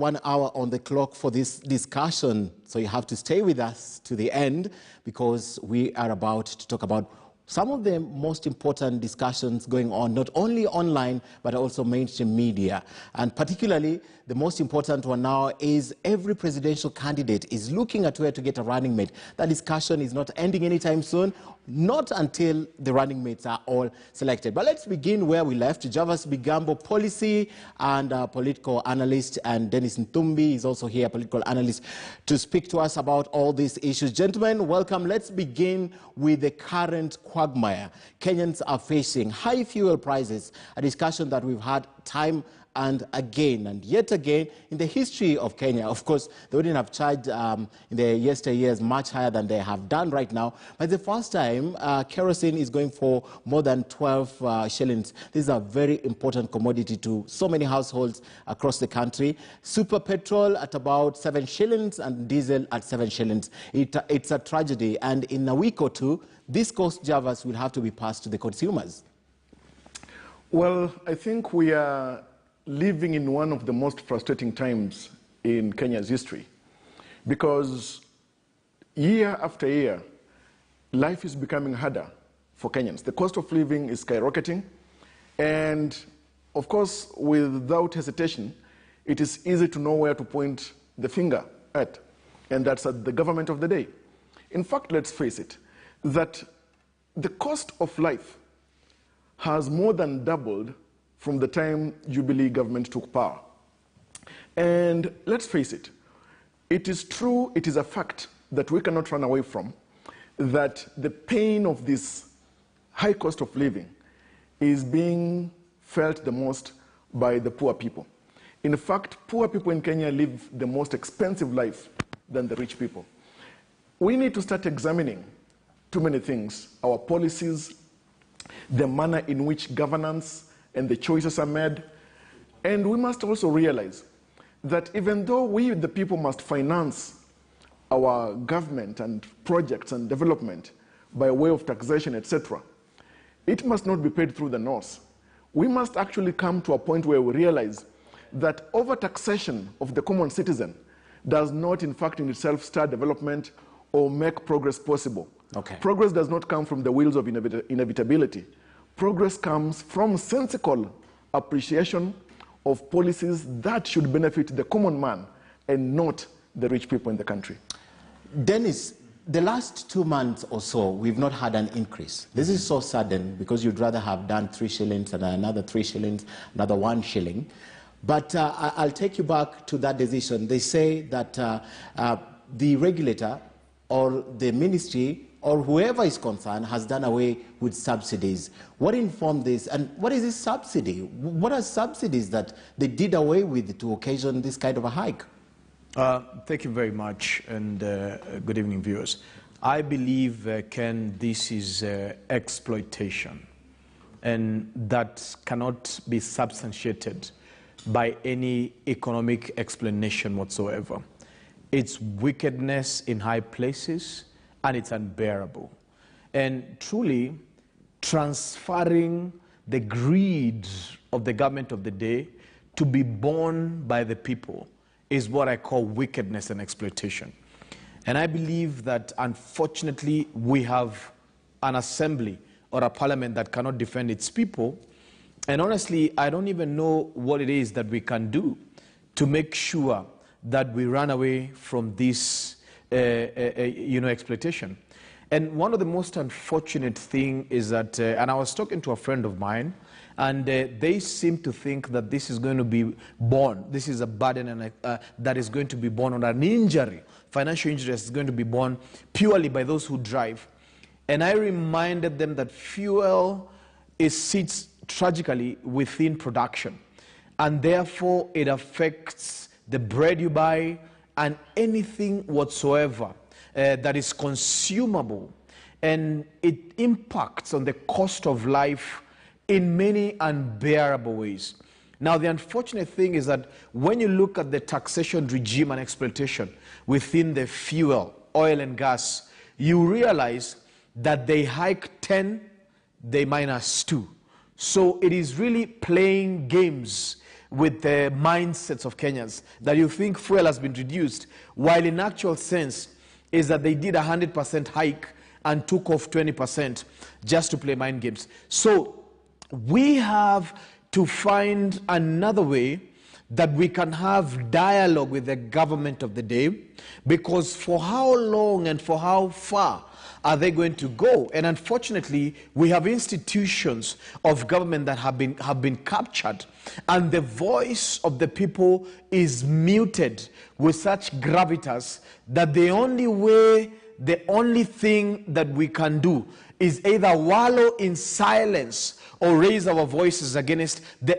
1 hour on the clock for this discussion, so you have to stay with us to the end because we are about to talk about some of the most important discussions going on, not only online, but also mainstream media. And particularly, the most important one now is every presidential candidate is looking at where to get a running mate. That discussion is not ending anytime soon, not until the running mates are all selected. But let's begin where we left. Javas Bigambo, policy and political analyst, and Dennis Nthumbi is also here, political analyst, to speak to us about all these issues. Gentlemen, welcome. Let's begin with the current quagmire Kenyans are facing. High fuel prices, a discussion that we've had time and again and yet again in the history of Kenya. Of course, they wouldn't have charged in the yesteryears much higher than they have done right now. But the first time, kerosene is going for more than 12 shillings. This is a very important commodity to so many households across the country. Super petrol at about 7 shillings and diesel at 7 shillings. It's a tragedy. And in a week or two, this cost, Javas, will have to be passed to the consumers. Well, I think we are living in one of the most frustrating times in Kenya's history, because year after year, life is becoming harder for Kenyans. The cost of living is skyrocketing, and of course, without hesitation, it is easy to know where to point the finger at, and that's at the government of the day. In fact, let's face it, that the cost of life has more than doubled from the time Jubilee government took power. And let's face it, it is true, it is a fact that we cannot run away from, that the pain of this high cost of living is being felt the most by the poor people. In fact, poor people in Kenya live the most expensive life than the rich people. We need to start examining too many things: our policies, the manner in which governance and the choices are made. And we must also realize that even though we, the people, must finance our government and projects and development by way of taxation, etc., it must not be paid through the nose. We must actually come to a point where we realize that over-taxation of the common citizen does not, in fact, in itself start development or make progress possible. Okay. Progress does not come from the wheels of inevitability. Progress comes from sensical appreciation of policies that should benefit the common man and not the rich people in the country. Dennis, the last 2 months or so, we've not had an increase. This is so sudden because you'd rather have done 3 shillings and another 3 shillings, another 1 shilling. But I'll take you back to that decision. They say that the regulator or the ministry or whoever is concerned has done away with subsidies. What informed this, and what is this subsidy? What are subsidies that they did away with to occasion this kind of a hike? Thank you very much, and good evening, viewers. I believe, Ken, this is exploitation, and that cannot be substantiated by any economic explanation whatsoever. It's wickedness in high places, and it's unbearable. And truly, transferring the greed of the government of the day to be borne by the people is what I call wickedness and exploitation. And I believe that, unfortunately, we have an assembly or a parliament that cannot defend its people. And honestly, I don't even know what it is that we can do to make sure that we run away from this exploitation. And one of the most unfortunate things is that, and I was talking to a friend of mine, and they seem to think that this is going to be borne, this is a burden and that is going to be borne on an injury, financial injury is going to be borne purely by those who drive. And I reminded them that fuel sits tragically within production, and therefore it affects the bread you buy and anything whatsoever that is consumable, and it impacts on the cost of life in many unbearable ways. Now, the unfortunate thing is that when you look at the taxation regime and exploitation within the fuel, oil and gas, you realize that they hike 10, they minus 2. So it is really playing games with the mindsets of Kenyans, that you think fuel has been reduced, while in actual sense is that they did 100% hike and took off 20% just to play mind games. So we have to find another way that we can have dialogue with the government of the day, because for how long and for how far are they going to go? And unfortunately, we have institutions of government that have been captured, and the voice of the people is muted with such gravitas that the only thing that we can do is either wallow in silence or raise our voices against the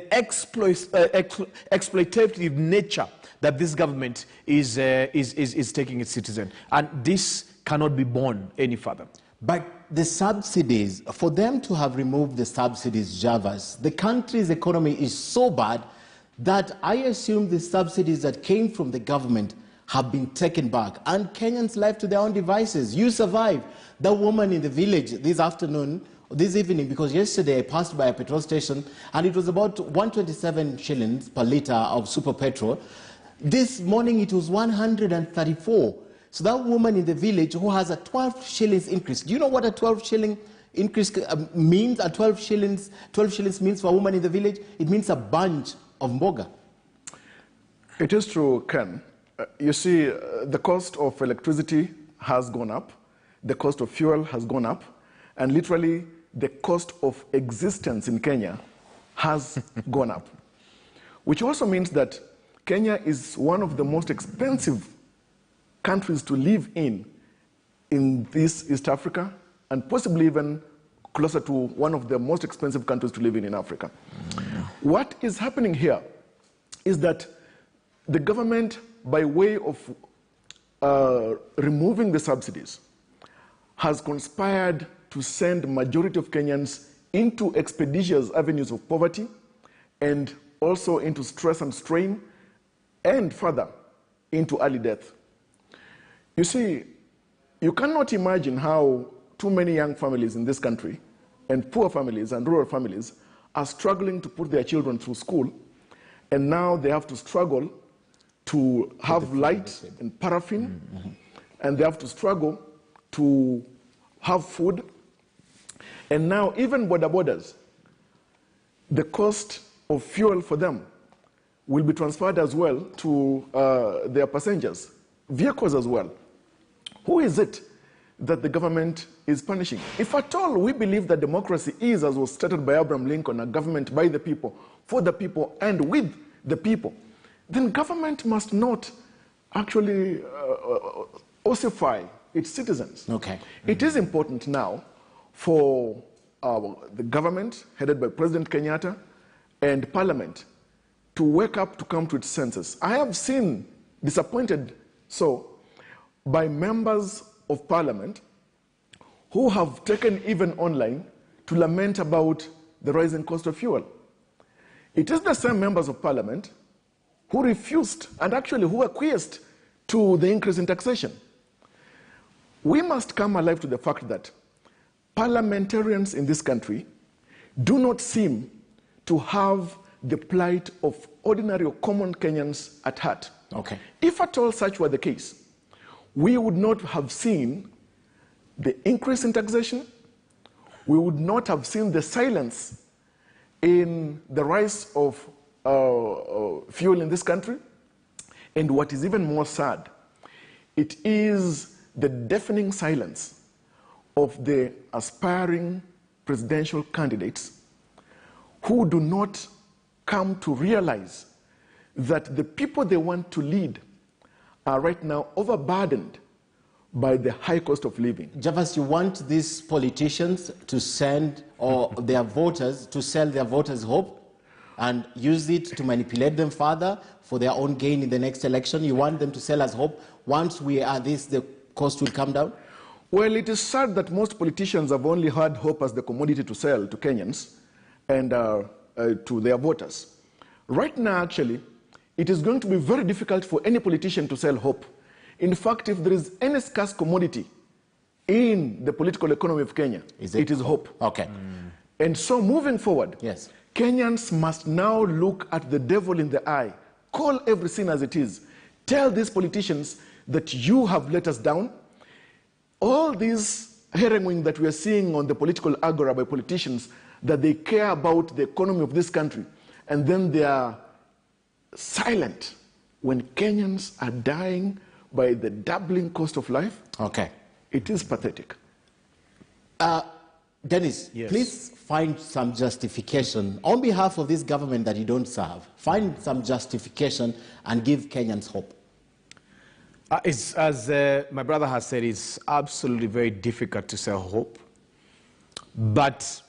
exploitative nature that this government is taking its citizen. And this cannot be borne any further. But the subsidies, for them to have removed the subsidies, Javas, the country's economy is so bad that I assume the subsidies that came from the government have been taken back, and Kenyans left to their own devices. You survived. The woman in the village this evening, because yesterday I passed by a petrol station and it was about 127 shillings per litre of super petrol. This morning it was 134. So that woman in the village who has a 12 shillings increase. Do you know what a 12 shilling increase means? A 12 shillings means for a woman in the village, it means a bunch of mboga. It is true, Ken. You see, the cost of electricity has gone up, the cost of fuel has gone up, and literally the cost of existence in Kenya has gone up. Which also means that Kenya is one of the most expensive countries to live in this East Africa, and possibly even closer to one of the most expensive countries to live in Africa. What is happening here is that the government, by way of removing the subsidies, has conspired to send majority of Kenyans into expeditious avenues of poverty, and also into stress and strain, and further into early death. You see, you cannot imagine how too many young families in this country, and poor families and rural families, are struggling to put their children through school, and now they have to struggle to have light and paraffin, and they have to struggle to have food. And now even border borders, the cost of fuel for them will be transferred as well to their passengers, vehicles as well. Who is it that the government is punishing? If at all we believe that democracy is, as was stated by Abraham Lincoln, a government by the people, for the people, and with the people, then government must not actually ossify its citizens. Okay. It is important now for the government, headed by President Kenyatta, and Parliament, to wake up, to come to its senses. I have seen, disappointed so, by members of Parliament who have taken even online to lament about the rising cost of fuel. It is the same members of Parliament who refused and actually who acquiesced to the increase in taxation. We must come alive to the fact that parliamentarians in this country do not seem to have the plight of ordinary or common Kenyans at heart. Okay. If at all such were the case, we would not have seen the increase in taxation, we would not have seen the silence in the rise of fuel in this country, and what is even more sad, it is the deafening silence of the aspiring presidential candidates who do not come to realize that the people they want to lead are right now overburdened by the high cost of living. Javas, you want these politicians to send their voters, to sell their voters hope and use it to manipulate them further for their own gain in the next election? You want them to sell us hope? Once we are this, the cost will come down? Well, it is sad that most politicians have only had hope as the commodity to sell to Kenyans and to their voters. Right now, actually, it is going to be very difficult for any politician to sell hope. In fact, if there is any scarce commodity in the political economy of Kenya, it is hope. Okay. And so moving forward, yes, Kenyans must now look at the devil in the eye, call every sin as it is, tell these politicians that you have let us down. All these harrowing that we are seeing on the political agora by politicians, that they care about the economy of this country, and then they are silent when Kenyans are dying by the doubling cost of life. Okay. It is pathetic. Dennis, Yes. please find some justification on behalf of this government that you don't serve. Find some justification and give Kenyans hope. As my brother has said, it's absolutely very difficult to sell hope. But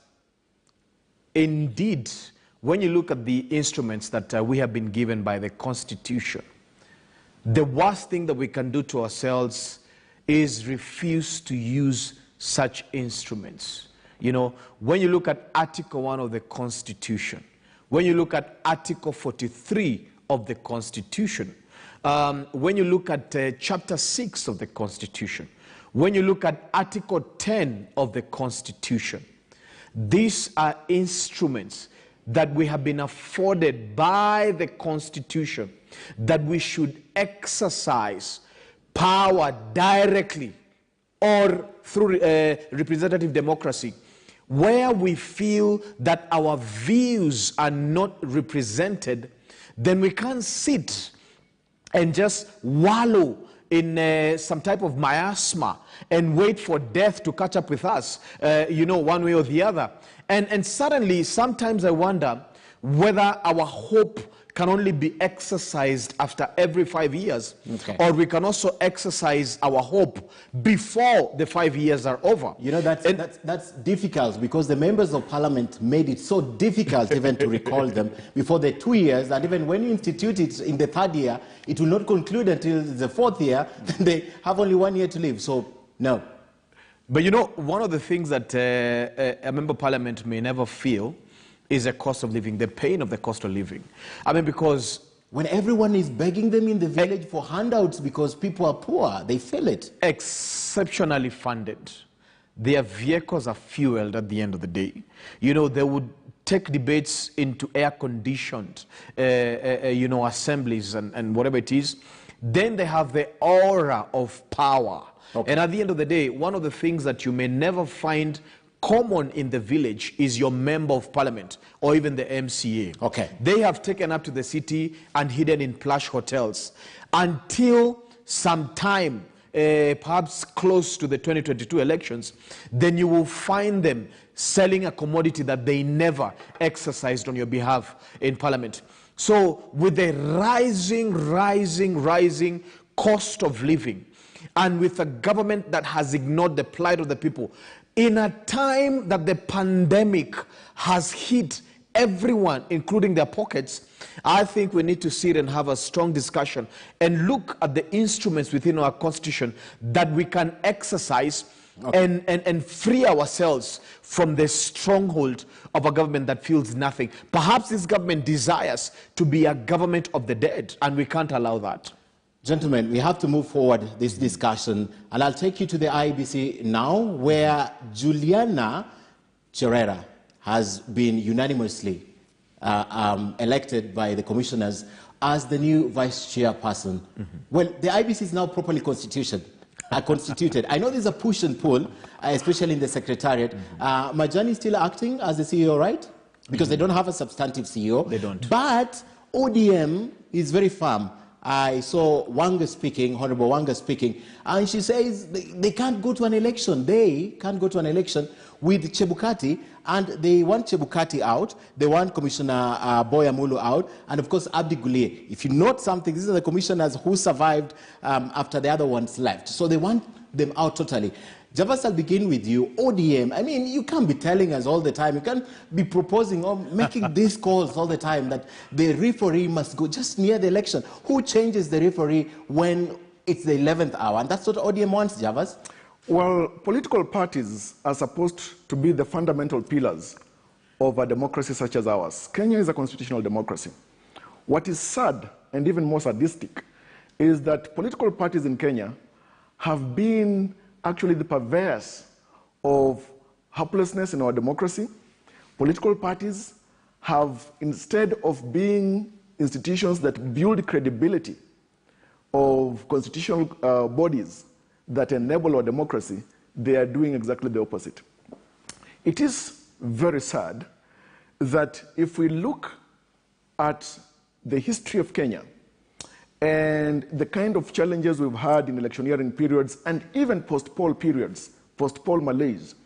indeed, when you look at the instruments that we have been given by the Constitution, the worst thing that we can do to ourselves is refuse to use such instruments. You know, when you look at Article 1 of the Constitution, when you look at Article 43 of the Constitution, when you look at Chapter 6 of the Constitution, when you look at Article 10 of the Constitution, these are instruments that we have been afforded by the Constitution, that we should exercise power directly or through representative democracy, where we feel that our views are not represented. Then we can't sit and just wallow in some type of miasma and wait for death to catch up with us, you know, one way or the other. And suddenly, sometimes I wonder whether our hope can only be exercised after every 5 years, okay, or we can also exercise our hope before the 5 years are over. You know, that's difficult, because the members of parliament made it so difficult even to recall them before the 2 years, and even when you institute it in the 3rd year, it will not conclude until the 4th year. They have only 1 year to live, so no. But you know, one of the things that a member of parliament may never feel is the cost of living, the pain of the cost of living. I mean, because when everyone is begging them in the village for handouts because people are poor, they feel it. Exceptionally funded, their vehicles are fueled at the end of the day. You know, they would take debates into air-conditioned, you know, assemblies and whatever it is. Then they have the aura of power. Okay. And at the end of the day, one of the things that you may never find common in the village is your member of parliament or even the MCA. Okay. They have taken up to the city and hidden in plush hotels until some time, perhaps close to the 2022 elections. Then you will find them selling a commodity that they never exercised on your behalf in parliament. So with the rising cost of living, and with a government that has ignored the plight of the people, in a time that the pandemic has hit everyone, including their pockets, I think we need to sit and have a strong discussion and look at the instruments within our constitution that we can exercise, okay, and free ourselves from the stronghold of a government that feels nothing. Perhaps this government desires to be a government of the dead, and we can't allow that. Gentlemen, we have to move forward this discussion, and I'll take you to the IEBC now, where Juliana Cherera has been unanimously elected by the commissioners as the new vice chairperson. Mm-hmm. Well, the IEBC is now properly constituted. I know there's a push and pull, especially in the secretariat. Mm-hmm. Majani is still acting as the CEO, right? Because they don't have a substantive CEO. They don't. But ODM is very firm. I saw Wanga speaking, Honorable Wanga speaking, and she says they can't go to an election. They can't go to an election with Chebukati, and they want Chebukati out. They want Commissioner Boyamulu out, and of course Abdi Gulie. If you note something, these are the commissioners who survived after the other ones left. So they want them out totally. Javas, I'll begin with you. ODM, I mean, you can't be telling us all the time, you can't be proposing or making these calls all the time that the referee must go just near the election. Who changes the referee when it's the 11th hour? And that's what ODM wants, Javas. Well, political parties are supposed to be the fundamental pillars of a democracy such as ours. Kenya is a constitutional democracy. What is sad, and even more sadistic, is that political parties in Kenya have been actually the purveyors of helplessness in our democracy. Political parties have, instead of being institutions that build credibility of constitutional bodies that enable our democracy, they are doing exactly the opposite. It is very sad that if we look at the history of Kenya and the kind of challenges we've had in electioneering periods and even post-poll periods, post-poll malaise,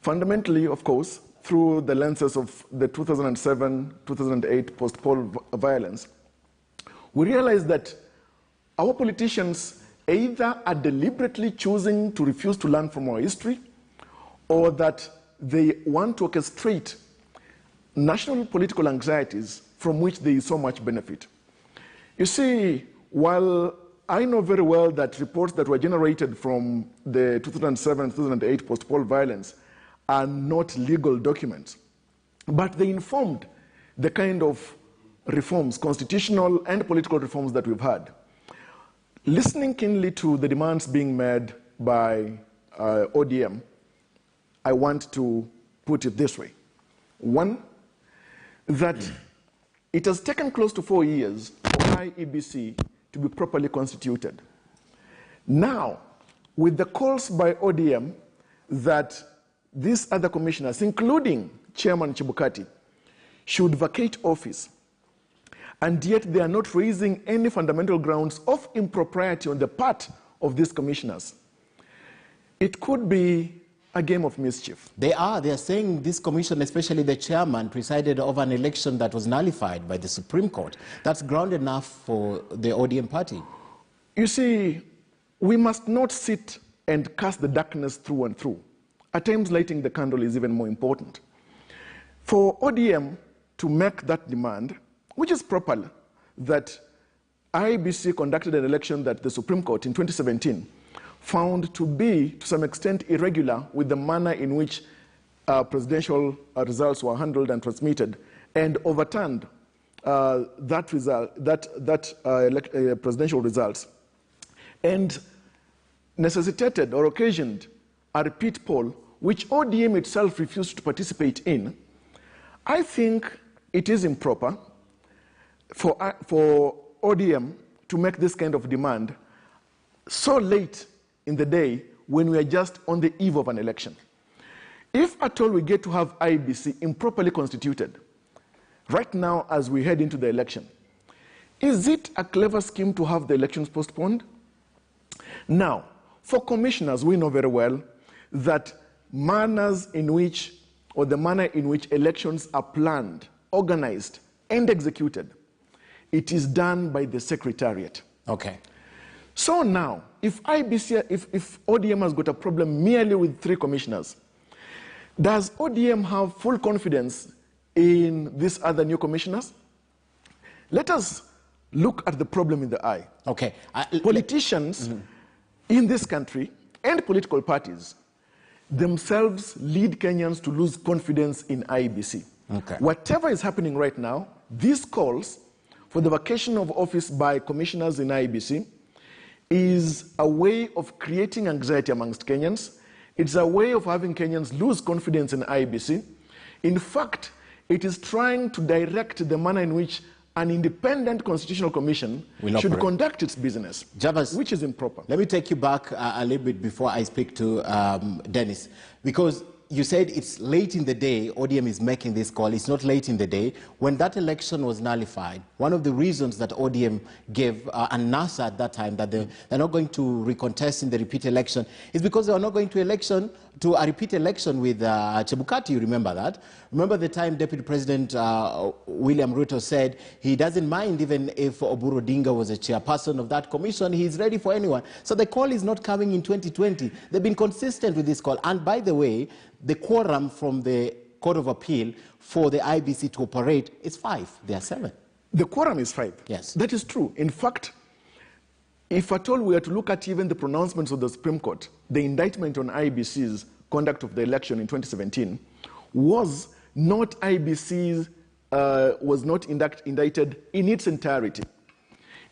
fundamentally, of course, through the lenses of the 2007-2008 post-poll violence, we realize that our politicians either are deliberately choosing to refuse to learn from our history, or that they want to orchestrate national political anxieties from which there is so much benefit. You see, while I know very well that reports that were generated from the 2007-2008 post-poll violence are not legal documents, but they informed the kind of reforms, constitutional and political reforms that we've had. Listening keenly to the demands being made by ODM, I want to put it this way. One, that it has taken close to 4 years for IEBC to be properly constituted. Now, with the calls by ODM that these other commissioners, including Chairman Chebukati, should vacate office, and yet they are not raising any fundamental grounds of impropriety on the part of these commissioners, it could be a game of mischief. They are saying this commission, especially the chairman, presided over an election that was nullified by the Supreme Court. That's ground enough for the ODM party. You see, we must not sit and cast the darkness through and through. At times, lighting the candle is even more important. For ODM to make that demand, which is proper, that IEBC conducted an election that the Supreme Court in 2017 found to be, to some extent, irregular with the manner in which presidential results were handled and transmitted, and overturned presidential results, and necessitated or occasioned a repeat poll, which ODM itself refused to participate in. I think it is improper for ODM to make this kind of demand so late in the day when we are just on the eve of an election. If at all we get to have IEBC improperly constituted, right now as we head into the election, is it a clever scheme to have the elections postponed? Now, for commissioners, we know very well that the manner in which elections are planned, organized, and executed, it is done by the Secretariat. Okay. So now, if ODM has got a problem merely with 3 commissioners, does ODM have full confidence in these other new commissioners? Let us look at the problem in the eye. Okay. Politicians in this country and political parties themselves lead Kenyans to lose confidence in IEBC. Okay. Whatever is happening right now, these calls for the vacation of office by commissioners in IEBC is a way of creating anxiety amongst Kenyans. It's a way of having Kenyans lose confidence in IEBC. In fact, it is trying to direct the manner in which an independent constitutional commission should conduct its business, Javas, which is improper. Let me take you back a little bit before I speak to Dennis, because you said it's late in the day, ODM is making this call. It's not late in the day. When that election was nullified, one of the reasons that ODM gave and NASA at that time that they're not going to recontest in the repeat election is because they were not going to a repeat election with Chebukati. You remember that? Remember the time Deputy President William Ruto said he doesn't mind even if Oburu Odinga was a chairperson of that commission, he's ready for anyone. So the call is not coming in 2020. They've been consistent with this call. And by the way, the quorum from the Court of Appeal for the IEBC to operate is 5. There are 7. The quorum is 5. Yes. That is true. In fact, if at all we are to look at even the pronouncements of the Supreme Court, the indictment on IEBC's conduct of the election in 2017 was not IEBC's, was not indicted in its entirety.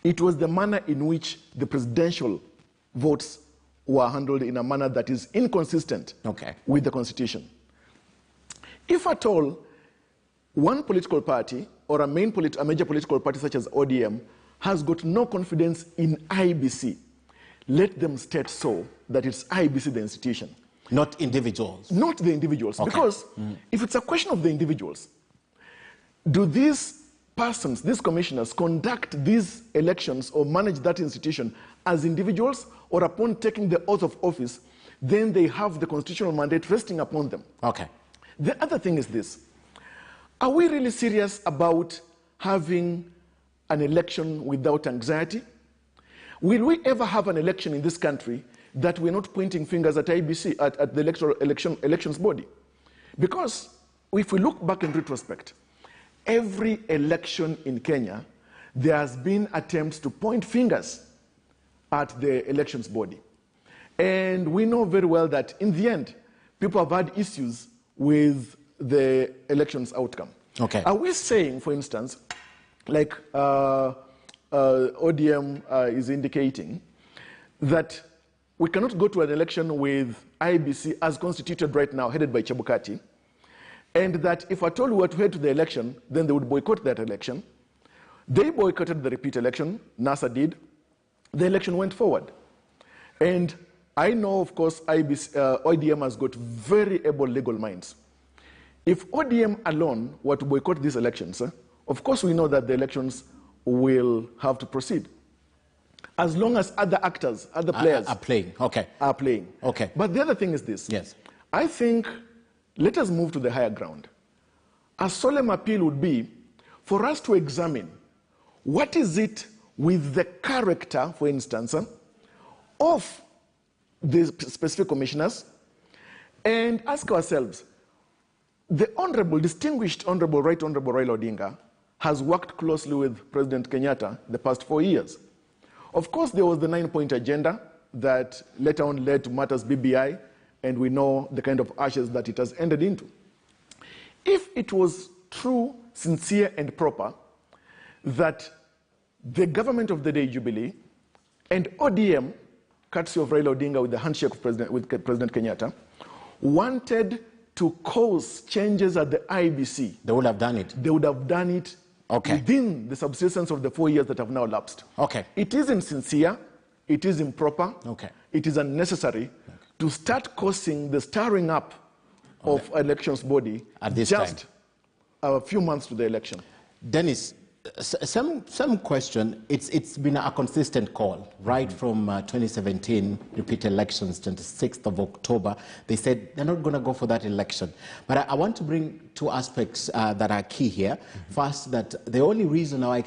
It was the manner in which the presidential votes were handled in a manner that is inconsistent with the Constitution. If at all one political party or a major political party such as ODM has got no confidence in IEBC, let them state so that it's IEBC the institution. Not individuals? Not the individuals. Okay. Because if it's a question of the individuals, do these persons, these commissioners, conduct these elections or manage that institution as individuals, or upon taking the oath of office, then they have the constitutional mandate resting upon them? Okay. The other thing is this. Are we really serious about having an election without anxiety? Will we ever have an election in this country that we're not pointing fingers at IEBC, at the elections body? Because if we look back in retrospect, every election in Kenya, there has been attempts to point fingers at the elections body. And we know very well that in the end, people have had issues with the elections outcome. Okay. Are we saying, for instance, like ODM is indicating, that we cannot go to an election with IEBC as constituted right now, headed by Chebukati, and that if at all we were to head to the election, then they would boycott that election? They boycotted the repeat election, NASA did, the election went forward. And I know, of course, ODM has got very able legal minds. If ODM alone were to boycott these elections, of course we know that the elections will have to proceed. As long as other actors, other players are playing. Okay. Are playing. Okay. But the other thing is this. Yes. I think, let us move to the higher ground. A solemn appeal would be for us to examine what is it with the character, for instance, of the specific commissioners, and ask ourselves, the Honorable, distinguished Honorable, Right Honorable Raila Odinga has worked closely with President Kenyatta the past 4 years. Of course, there was the 9-point agenda that later on led to matters BBI, and we know the kind of ashes that it has ended into. If it was true, sincere, and proper that the government of the day, Jubilee, and ODM, courtesy of Raila Odinga with the handshake of President Kenyatta, wanted to cause changes at the IEBC, they would have done it. They would have done it within the subsistence of the 4 years that have now lapsed. Okay. It is insincere, it is improper, okay, it is unnecessary to start causing the stirring up of elections body at this just time, a few months to the election. Dennis, some question. It's been a consistent call right from 2017 repeat elections, 26th of October. They said they're not going to go for that election. But I want to bring two aspects that are key here. First, that the only reason our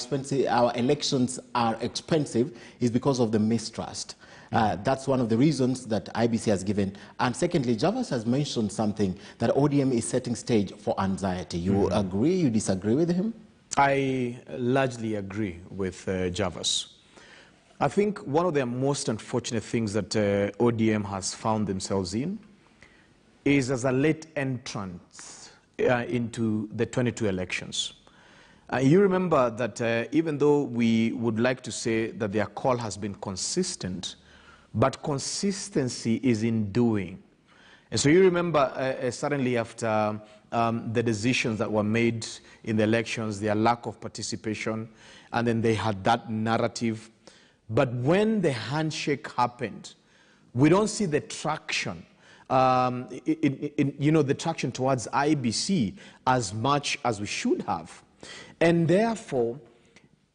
elections are expensive is because of the mistrust. That's one of the reasons that IEBC has given. And secondly, Javas has mentioned something, that ODM is setting stage for anxiety. You agree, you disagree with him? I largely agree with Javas. I think one of the most unfortunate things that ODM has found themselves in is as a late entrant into the 22 elections. You remember that even though we would like to say that their call has been consistent, but consistency is in doing. And so you remember suddenly after the decisions that were made in the elections, their lack of participation, and then they had that narrative. But when the handshake happened, we don't see the traction, the traction towards IEBC as much as we should have. And therefore,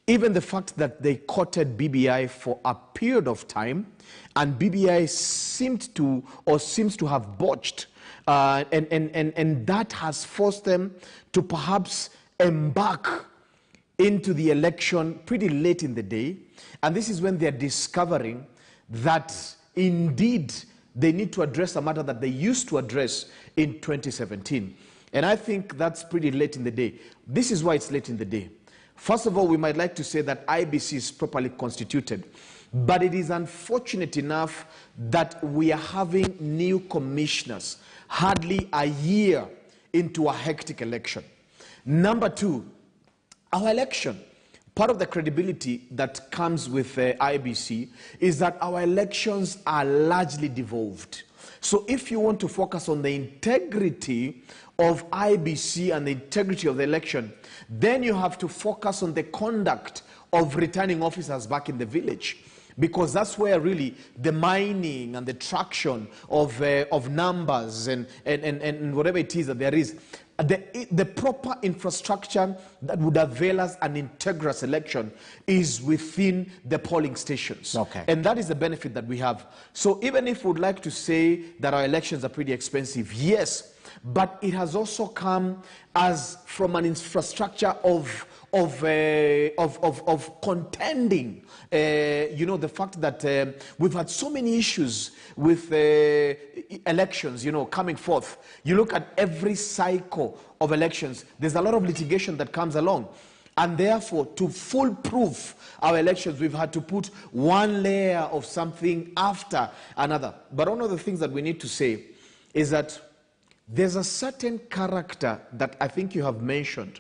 even the fact that they courted BBI for a period of time, and BBI seems to have botched, and that has forced them to perhaps embark into the election pretty late in the day. And this is when they're discovering that indeed they need to address a matter that they used to address in 2017. And I think that's pretty late in the day. This is why it's late in the day. First of all, we might like to say that IEBC is properly constituted, but it is unfortunate enough that we are having new commissioners hardly a year into a hectic election. Number two, our election, part of the credibility that comes with IEBC is that our elections are largely devolved. So if you want to focus on the integrity of IEBC and the integrity of the election, then you have to focus on the conduct of returning officers back in the village, because that's where really the mining and the traction of numbers and whatever it is that there is, the proper infrastructure that would avail us an integrous election is within the polling stations. Okay. And that is the benefit that we have. So even if we would like to say that our elections are pretty expensive, yes, but it has also come as from an infrastructure of contending. The fact that we've had so many issues with elections, coming forth. You look at every cycle of elections, there's a lot of litigation that comes along. And therefore, to foolproof our elections, we've had to put one layer of something after another. But one of the things that we need to say is that there's a certain character that I think you have mentioned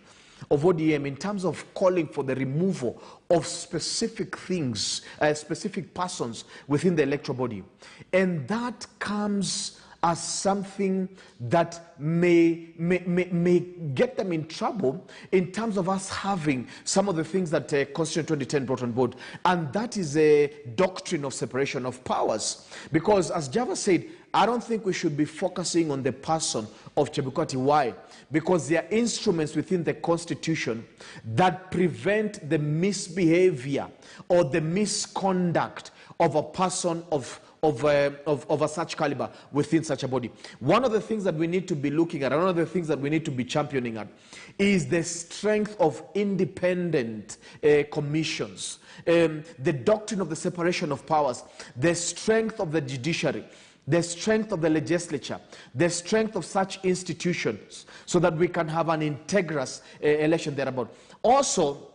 of ODM in terms of calling for the removal of specific things, specific persons within the electoral body. And that comes as something that may get them in trouble in terms of us having some of the things that Constitution 2010 brought on board. And that is a doctrine of separation of powers. Because as Java said, I don't think we should be focusing on the person of Chebukati. Why? Because there are instruments within the Constitution that prevent the misbehavior or the misconduct of a person of a such caliber within such a body. One of the things that we need to be looking at, one of the things that we need to be championing at, is the strength of independent commissions, the doctrine of the separation of powers, the strength of the judiciary, the strength of the legislature, the strength of such institutions, so that we can have an integrous election thereabout. Also,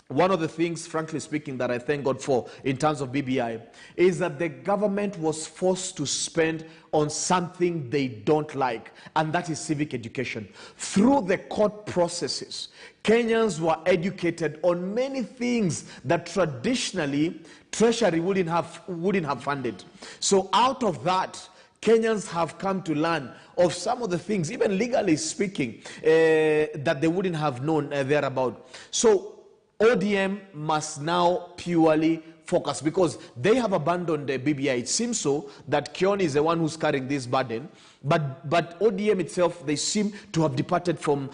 one of the things, frankly speaking, that I thank God for in terms of BBI is that the government was forced to spend on something they don't like, and that is civic education. Through the court processes, Kenyans were educated on many things that traditionally Treasury wouldn't have funded. So out of that, Kenyans have come to learn of some of the things, even legally speaking, that they wouldn't have known thereabout. So ODM must now purely focus, because they have abandoned the BBI. It seems so that Kion is the one who's carrying this burden, but ODM itself, they seem to have departed from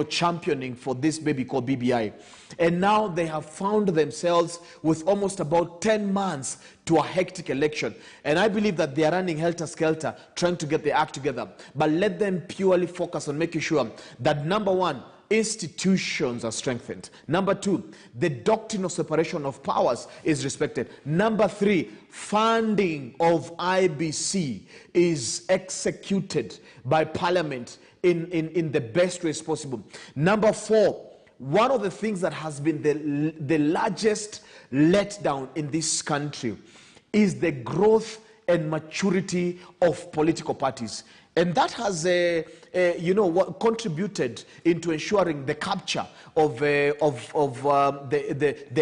championing for this baby called BBI. And now they have found themselves with almost about 10 months to a hectic election. And I believe that they are running helter-skelter, trying to get their act together. But let them purely focus on making sure that, number one, institutions are strengthened. Number two, the doctrine of separation of powers is respected. Number three, funding of IEBC is executed by Parliament in the best ways possible. Number four, one of the things that has been the largest letdown in this country is the growth and maturity of political parties. And that has contributed into ensuring the capture of the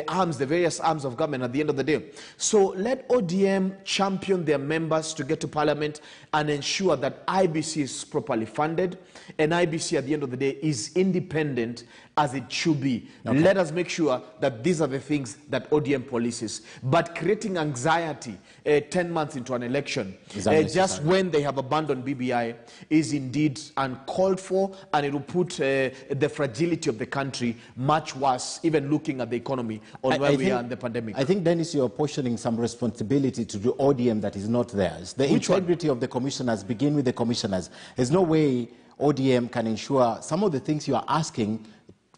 arms, the various arms of government at the end of the day. So let ODM champion their members to get to Parliament and ensure that IEBC is properly funded, and IEBC at the end of the day is independent as it should be. Okay. Let us make sure that these are the things that ODM policies. But creating anxiety 10 months into an election, just when they have abandoned BBI, is indeed uncalled for, and it will put the fragility of the country much worse, even looking at the economy on where we are in the pandemic. I think, Dennis, you're portioning some responsibility to the ODM that is not theirs. The integrity of the commissioners begin with the commissioners. There's no way ODM can ensure some of the things you are asking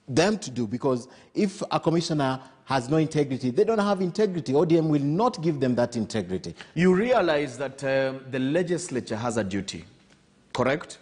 them to do, because if a commissioner has no integrity, they don't have integrity. ODM will not give them that integrity. You realize that the legislature has a duty, correct?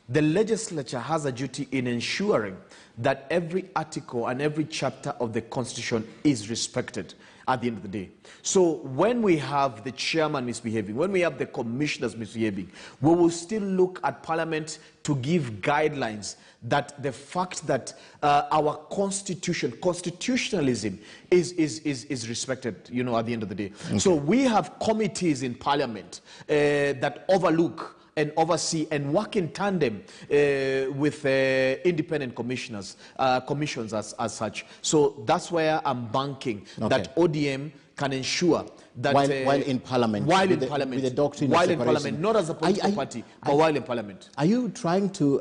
The legislature has a duty in ensuring that every article and every chapter of the Constitution is respected. at the end of the day. So when we have the chairman misbehaving, when we have the commissioners misbehaving, we will still look at Parliament to give guidelines that the fact that our constitution, constitutionalism is respected, you know, at the end of the day. Okay. So we have committees in Parliament that overlook and oversee and work in tandem with independent commissions as such. So that's where I'm banking that ODM can ensure that while in Parliament, with the doctrine while of in Parliament, not as a political party, but while in Parliament. Are you trying to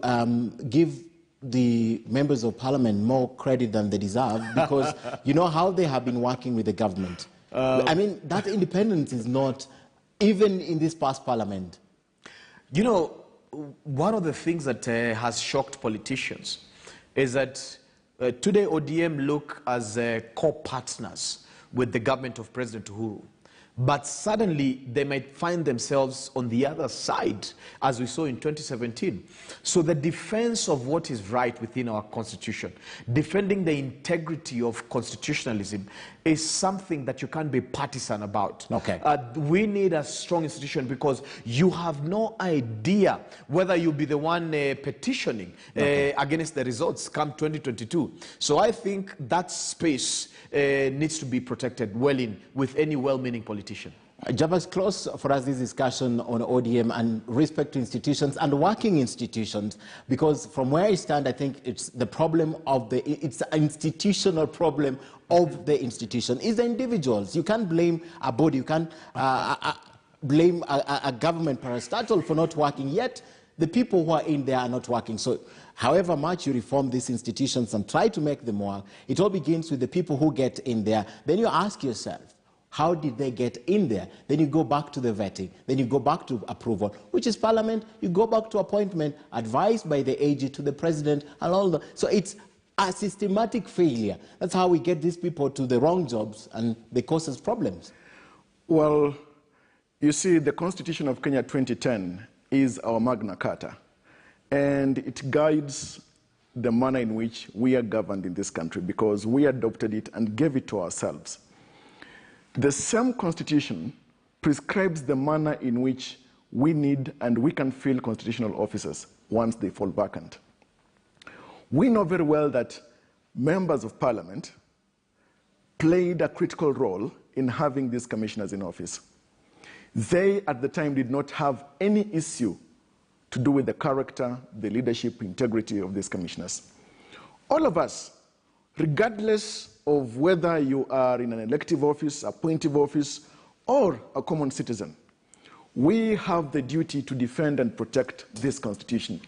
give the members of Parliament more credit than they deserve? Because you know how they have been working with the government. I mean, that independence is not even in this past Parliament. You know, one of the things that has shocked politicians is that today ODM look as co-partners with the government of President Uhuru. But suddenly they might find themselves on the other side, as we saw in 2017. So the defense of what is right within our constitution, defending the integrity of constitutionalism, is something that you can't be partisan about. Okay. We need a strong institution because you have no idea whether you'll be the one petitioning against the results come 2022. So I think that space needs to be protected with any well-meaning politician. Javas, close for us this discussion on ODM and respect to institutions and working institutions, because from where I stand, I think it's the problem of it's an institutional problem of the institution. It's the individuals. You can't blame a body. You can't blame a government parastatal for not working, yet the people who are in there are not working. So however much you reform these institutions and try to make them work, it all begins with the people who get in there. Then you ask yourself, how did they get in there? Then you go back to the vetting. Then you go back to approval, which is Parliament. You go back to appointment, advised by the AG to the President, and all that. So it's a systematic failure. That's how we get these people to the wrong jobs, and they cause us problems. Well, you see, the Constitution of Kenya 2010 is our Magna Carta, and it guides the manner in which we are governed in this country because we adopted it and gave it to ourselves. The same Constitution prescribes the manner in which we need and we can fill constitutional offices once they fall vacant. We know very well that members of Parliament played a critical role in having these commissioners in office. They, at the time, did not have any issue to do with the character, the leadership, integrity of these commissioners. All of us, regardless of whether you are in an elective office, appointive office, or a common citizen, we have the duty to defend and protect this Constitution.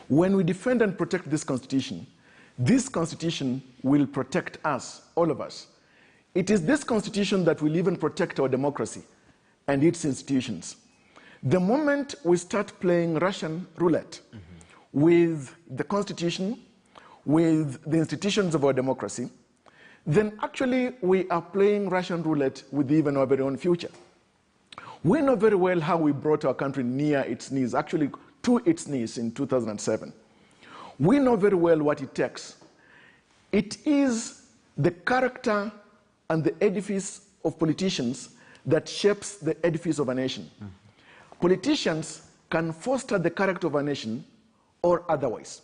When we defend and protect this Constitution will protect us, all of us. It is this Constitution that will even protect our democracy and its institutions. The moment we start playing Russian roulette with the Constitution, with the institutions of our democracy, then actually we are playing Russian roulette with even our very own future. We know very well how we brought our country near its knees, actually to its knees in 2007. We know very well what it takes. It is the character and the edifice of politicians that shapes the edifice of a nation. Politicians can foster the character of a nation or otherwise.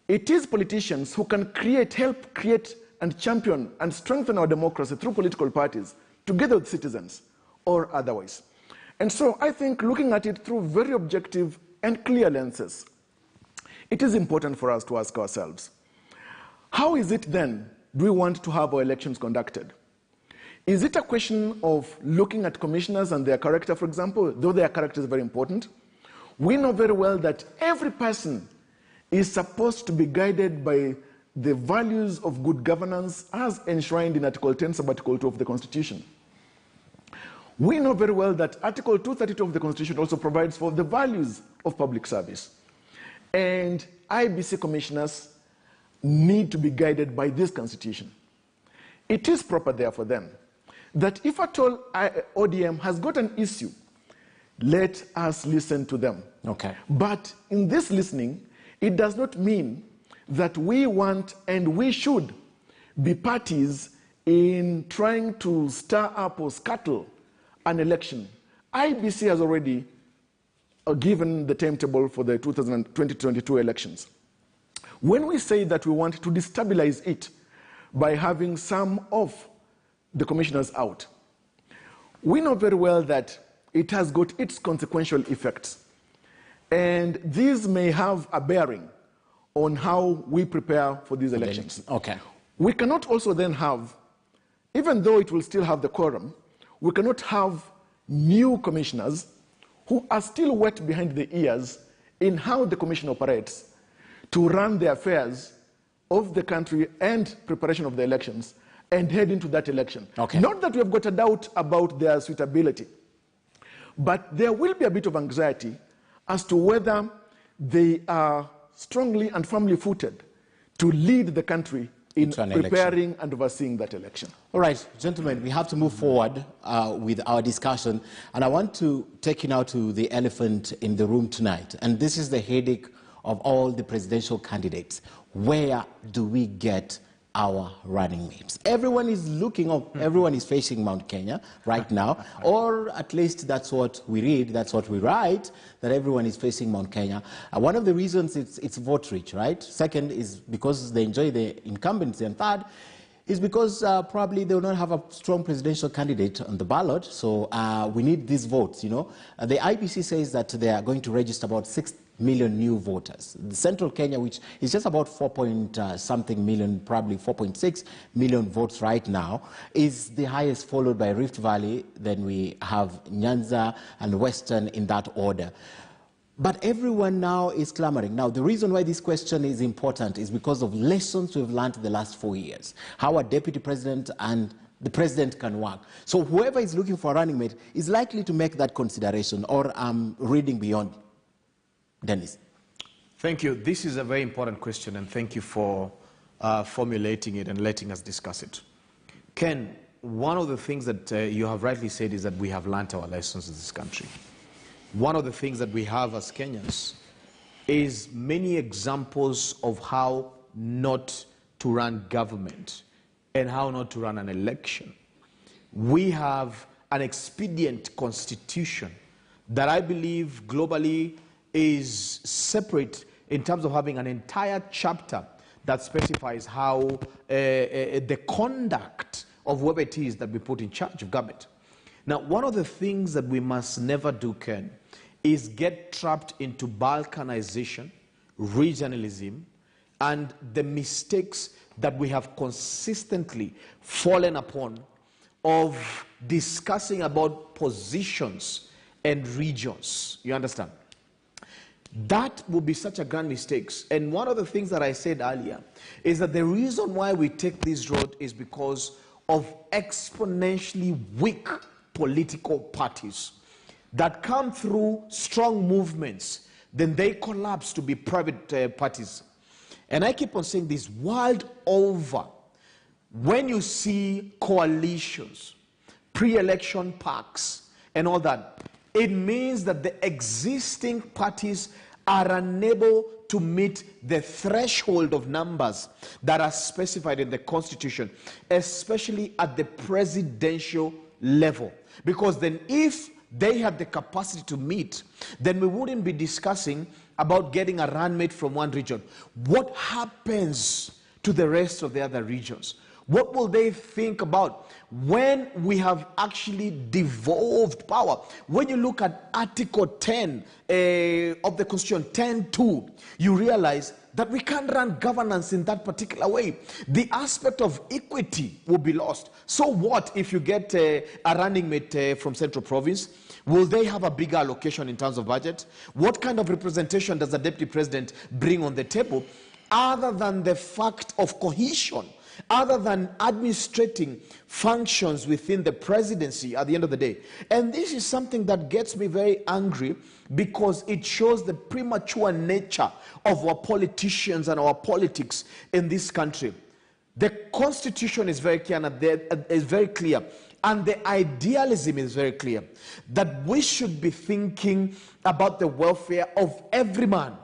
It is politicians who can help create and champion and strengthen our democracy through political parties, together with citizens, or otherwise. And so I think looking at it through very objective and clear lenses, it is important for us to ask ourselves, how is it then do we want to have our elections conducted? Is it a question of looking at commissioners and their character, for example, though their character is very important? We know very well that every person is supposed to be guided by the values of good governance as enshrined in Article 10, Sub-Article 2 of the Constitution. We know very well that Article 232 of the Constitution also provides for the values of public service. And IEBC commissioners need to be guided by this Constitution. It is proper, therefore, then, that if at all ODM has got an issue, let us listen to them. Okay. But in this listening, it does not mean that we want and we should be parties in trying to stir up or scuttle an election. IEBC has already given the timetable for the 2022 elections. When we say that we want to destabilize it by having some of the commissioners out, we know very well that it has got its consequential effects. And these may have a bearing on how we prepare for these elections. Okay. We cannot also then have, even though it will still have the quorum, we cannot have new commissioners who are still wet behind the ears in how the commission operates to run the affairs of the country and preparation of the elections and head into that election. Okay. Not that we have got a doubt about their suitability, but there will be a bit of anxiety as to whether they are strongly and firmly footed to lead the country in preparing and overseeing that election. All right, gentlemen, we have to move forward with our discussion, and I want to take you now to the elephant in the room tonight, and this is the headache of all the presidential candidates. Where do we get our running mates? Everyone is looking up, everyone is facing Mount Kenya right now, or at least that's what we read, that's what we write, that everyone is facing Mount Kenya. One of the reasons it's vote rich, right? Second is because they enjoy the incumbency, and third is because probably they will not have a strong presidential candidate on the ballot, so we need these votes, you know. The IEBC says that they are going to register about 6 million new voters. The Central Kenya, which is just about 4-something million, probably 4.6 million votes right now, is the highest, followed by Rift Valley. Then we have Nyanza and Western in that order. But everyone now is clamoring. Now, the reason why this question is important is because of lessons we've learned in the last 4 years, how a deputy president and the president can work. So whoever is looking for a running mate is likely to make that consideration, or reading beyond. Dennis. Thank you. This is a very important question, and thank you for formulating it and letting us discuss it. Ken, one of the things that you have rightly said is that we have learnt our lessons in this country. One of the things that we have as Kenyans is many examples of how not to run government and how not to run an election. We have an expedient constitution that I believe globally is separate in terms of having an entire chapter that specifies how the conduct of whoever it is that we put in charge of government. Now, one of the things that we must never do, Ken, is get trapped into balkanization, regionalism, and the mistakes that we have consistently fallen upon of discussing about positions and regions. You understand? That would be such a grand mistake. And one of the things that I said earlier is that the reason why we take this road is because of exponentially weak political parties that come through strong movements, then they collapse to be private parties. And I keep on saying this, world over, when you see coalitions, pre-election pacts, and all that, it means that the existing parties are unable to meet the threshold of numbers that are specified in the Constitution, especially at the presidential level. Because then if they had the capacity to meet, then we wouldn't be discussing about getting a runmate from one region. What happens to the rest of the other regions? What will they think about when we have actually devolved power? When you look at Article 10 of the Constitution, 10.2, you realize that we can't run governance in that particular way. The aspect of equity will be lost. So what if you get a running mate from Central Province? Will they have a bigger allocation in terms of budget? What kind of representation does the deputy president bring on the table other than the fact of cohesion? Other than administrating functions within the presidency at the end of the day. And this is something that gets me very angry because it shows the premature nature of our politicians and our politics in this country. The Constitution is very clear, and the idealism is very clear, that we should be thinking about the welfare of every man,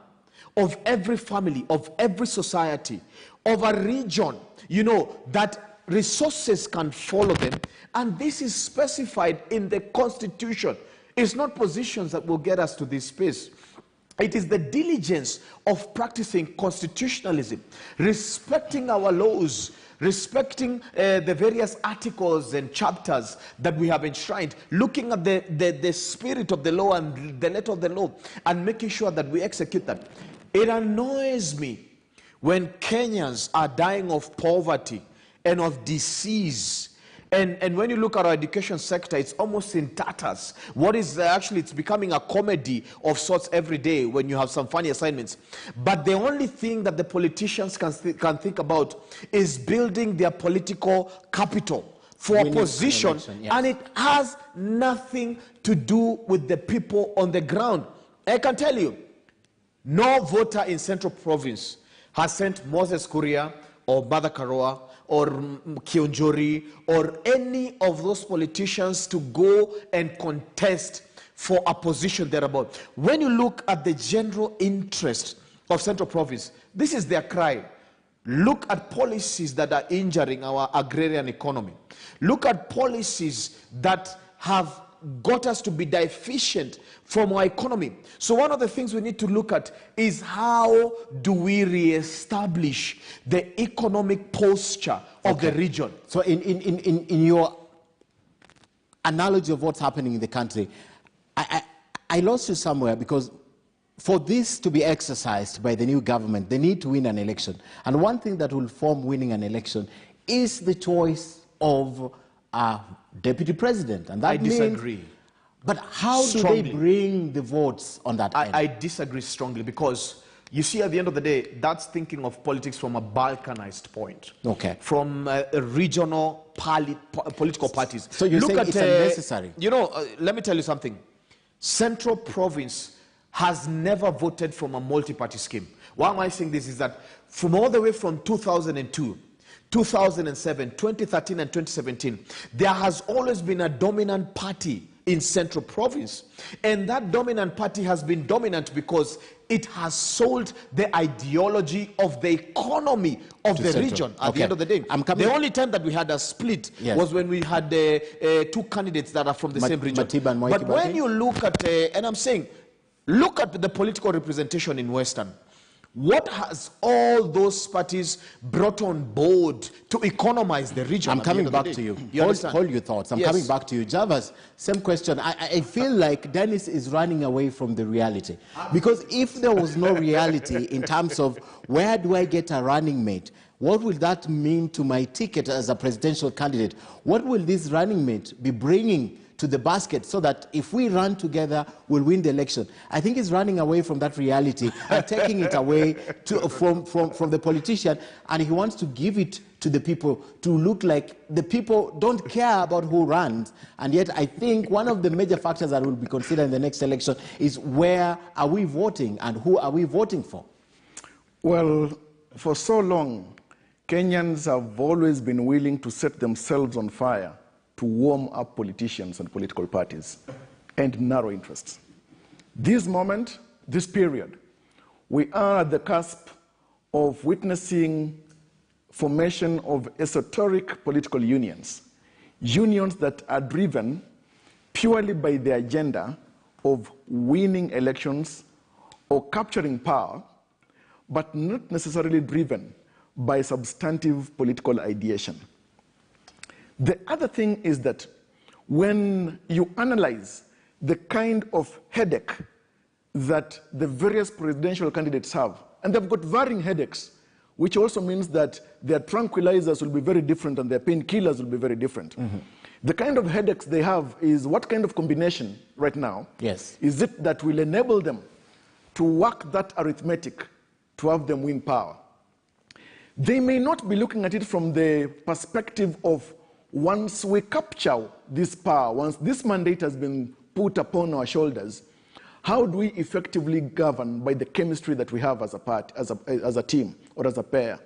of every family, of every society, of a region, you know, that resources can follow them, and this is specified in the Constitution. It's not positions that will get us to this space. It is the diligence of practicing constitutionalism, respecting our laws, respecting the various articles and chapters that we have enshrined, looking at the spirit of the law and the letter of the law, and making sure that we execute that. It annoys me when Kenyans are dying of poverty and of disease. And when you look at our education sector, it's almost in tatters. What is actually, it's becoming a comedy of sorts every day when you have some funny assignments. But the only thing that the politicians can think about is building their political capital for opposition. Election, yes. And it has nothing to do with the people on the ground. I can tell you, no voter in Central Province has sent Moses Kuria or Mother Karua or Kionjori or any of those politicians to go and contest for a position thereabout. When you look at the general interest of Central Province, this is their cry. Look at policies that are injuring our agrarian economy. Look at policies that have got us to be deficient from our economy. So one of the things we need to look at is how do we reestablish the economic posture of the region. So in your analogy of what's happening in the country, I lost you somewhere, because for this to be exercised by the new government, they need to win an election. And one thing that will form winning an election is the choice of a deputy president. And that I disagree. But how strongly do they bring the votes on that end? I disagree strongly, because you see, at the end of the day, that's thinking of politics from a balkanized point. Okay. From regional political parties. So you're saying it's unnecessary? You know, let me tell you something. Central Province has never voted from a multi-party scheme. Why am I saying this? Is that from all the way from 2002, 2007, 2013 and 2017, there has always been a dominant party in Central Province. And that dominant party has been dominant because it has sold the ideology of the economy of the region at the end of the day. The only time that we had a split was when we had two candidates that are from the same region. But when you look at, and I'm saying, look at the political representation in Western. What has all those parties brought on board to economize the region? I'm coming back to you. Hold your thoughts. I'm coming back to you. Javas, same question. I feel like Dennis is running away from the reality. Because if there was no reality in terms of where do I get a running mate, what will that mean to my ticket as a presidential candidate? What will this running mate be bringing to the basket so that if we run together, we'll win the election? I think he's running away from that reality and taking it away from the politician, and he wants to give it to the people to look like the people don't care about who runs. And yet I think one of the major factors that will be considered in the next election is where are we voting and who are we voting for? Well, for so long, Kenyans have always been willing to set themselves on fire to warm up politicians and political parties and narrow interests. This moment, this period, we are at the cusp of witnessing formation of esoteric political unions, unions that are driven purely by the agenda of winning elections or capturing power, but not necessarily driven by substantive political ideation. The other thing is that when you analyze the kind of headache that the various presidential candidates have, and they've got varying headaches, which also means that their tranquilizers will be very different and their painkillers will be very different. The kind of headaches they have is what kind of combination right now is it that will enable them to work that arithmetic to have them win power. They may not be looking at it from the perspective of once we capture this power, once this mandate has been put upon our shoulders, how do we effectively govern by the chemistry that we have as a part, as a team, or as a pair?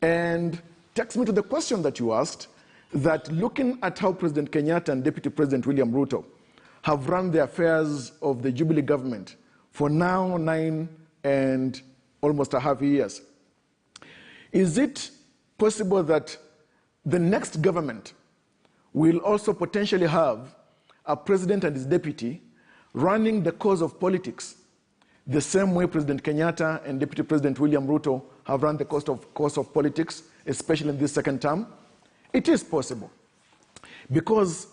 And takes me to the question that you asked, that looking at how President Kenyatta and Deputy President William Ruto have run the affairs of the Jubilee government for now 9 and almost a half years, is it possible that the next government will also potentially have a president and his deputy running the cause of politics the same way President Kenyatta and Deputy President William Ruto have run the course of politics, especially in this second term? It is possible, because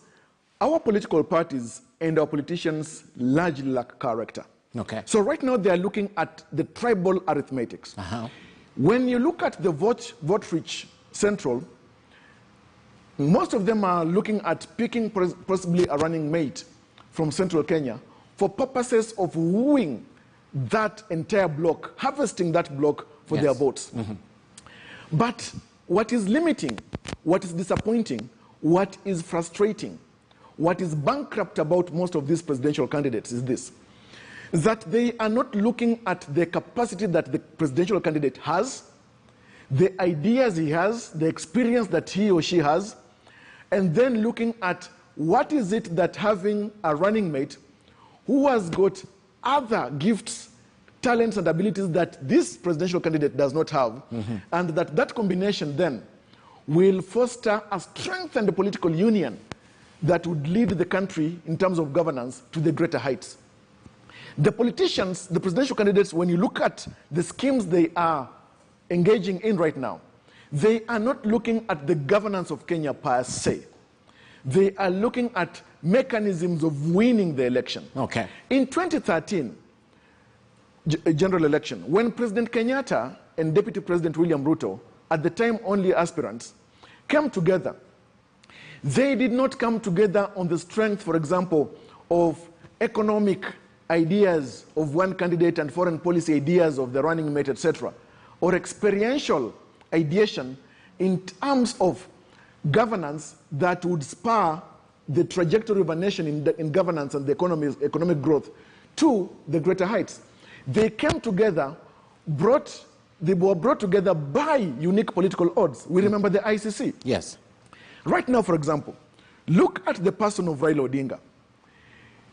our political parties and our politicians largely lack character. Okay. So right now they are looking at the tribal arithmetics. When you look at the vote-rich Central, most of them are looking at picking possibly a running mate from Central Kenya for purposes of wooing that entire block, harvesting that block for their votes. But what is limiting, what is disappointing, what is frustrating, what is bankrupt about most of these presidential candidates is this: that they are not looking at the capacity that the presidential candidate has, the ideas he has, the experience that he or she has, and then looking at what is it that having a running mate who has got other gifts, talents, and abilities that this presidential candidate does not have, and that combination then will foster a strengthened political union that would lead the country in terms of governance to the greater heights. The politicians, the presidential candidates, when you look at the schemes they are engaging in right now, they are not looking at the governance of Kenya per se. They are looking at mechanisms of winning the election. Okay. In 2013, general election, when President Kenyatta and Deputy President William Ruto, at the time only aspirants, came together, they did not come together on the strength, for example, of economic ideas of one candidate and foreign policy ideas of the running mate, etc., or experiential ideation in terms of governance that would spur the trajectory of a nation in governance and the economic growth to the greater heights. They came together, they were brought together by unique political odds. We remember the ICC. Yes. Right now, for example, look at the person of Raila Odinga.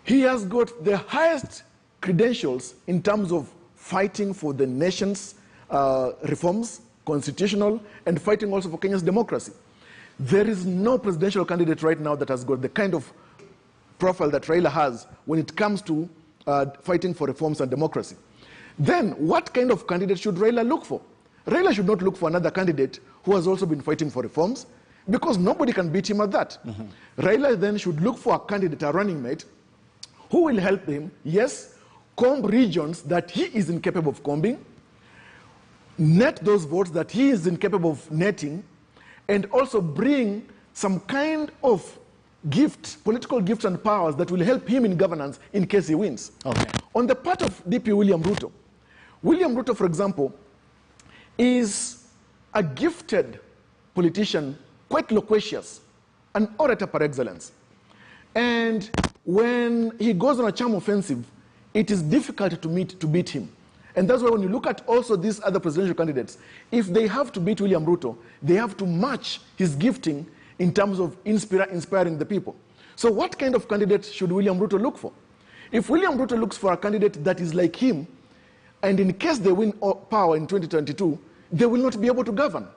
He has got the highest credentials in terms of fighting for the nation's reforms, constitutional, and fighting also for Kenya's democracy. There is no presidential candidate right now that has got the kind of profile that Raila has when it comes to fighting for reforms and democracy. Then, what kind of candidate should Raila look for? Raila should not look for another candidate who has also been fighting for reforms, because nobody can beat him at that. Raila then should look for a candidate, a running mate, who will help him, yes, comb regions that he is incapable of combing, net those votes that he is incapable of netting, and also bring some kind of gift, political gifts and powers that will help him in governance in case he wins. Okay. On the part of DP William Ruto, for example, is a gifted politician, quite loquacious, an orator par excellence. And when he goes on a charm offensive, it is difficult to beat him. And that's why when you look at also these other presidential candidates, if they have to beat William Ruto, they have to match his gifting in terms of inspiring the people. So what kind of candidate should William Ruto look for? If William Ruto looks for a candidate that is like him, and in case they win power in 2022, they will not be able to govern,